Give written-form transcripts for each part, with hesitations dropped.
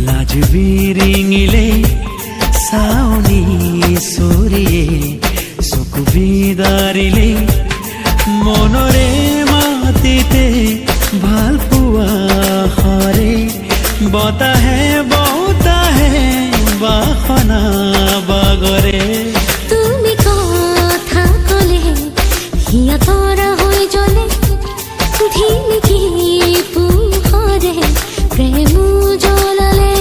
লাজ বিৰিঙিলে চাউনি চৰিয়ে চকু বিদাৰিলে মনৰে মাটিতে ভাল পোৱা হৰে বতাহে বাসনা বাগৰে তুমি কথা কলে হিয়া তৰা হৈ জ্বলে ধিমিকি পোহৰে প্ৰেম জ্বলালে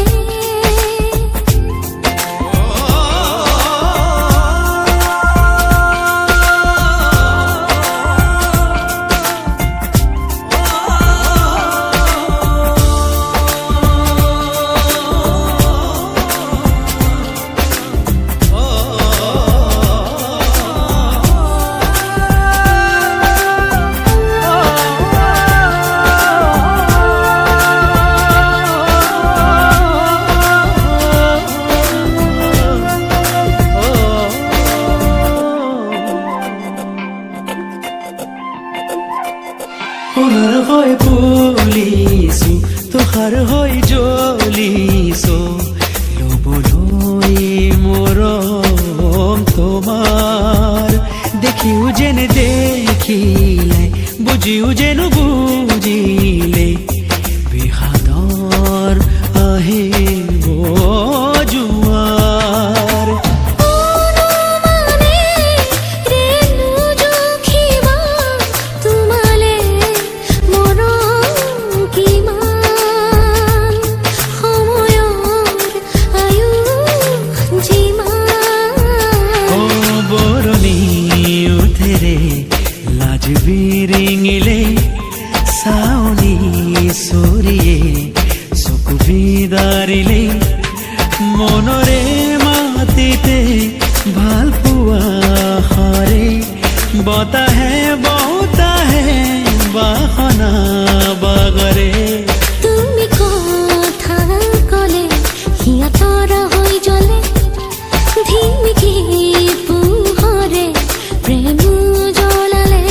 সোণৰ হৈ ফুলিছো তোহাৰ হৈ জ্বলিছো ল'বলৈ মৰম তোমাৰ দেখিও যেন দেখিলে বুজিও যেন বুজিলে বিষাদৰ আহিব জোৱাৰ লাজ বিৰিঙিলে চাউনি চৰিয়ে চকু বিদাৰিলে মনৰে মাটিতে ভাল পোৱা হৰে বতাহে বাসনা বাগৰে তুমি কথা কলে হিয়া তৰা হৈ জ্বলে ধিমিকি পোহৰে প্ৰেম জ্বলালে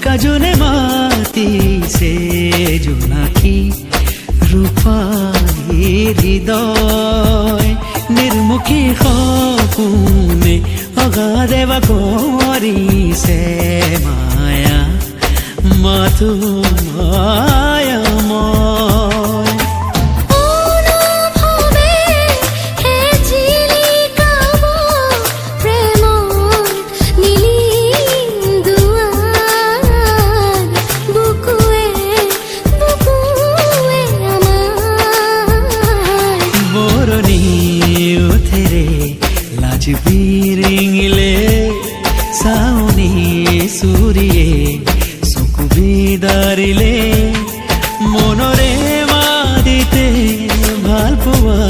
কাজনে মাতিছে জোনাকী ৰূপালী হৃদয় নিৰ্মুখী সপোনে অগাধেৱা কৰিছে মায়া মাথো মায়াময় লাজ বিৰিঙিলে চাউনি চৰিয়ে চকু বিদাৰিলে মনৰে মাটিতে ভাল পোৱা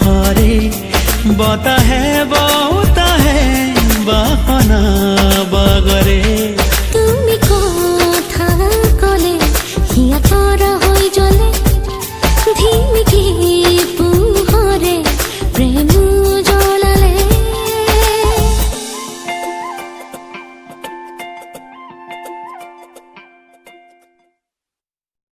হৰে বতাহে বাসনা বাগৰে তুমি কথা কলে হিয়া তৰা হৈ জ্বলে ধিমিকি পোহৰে প্ৰেম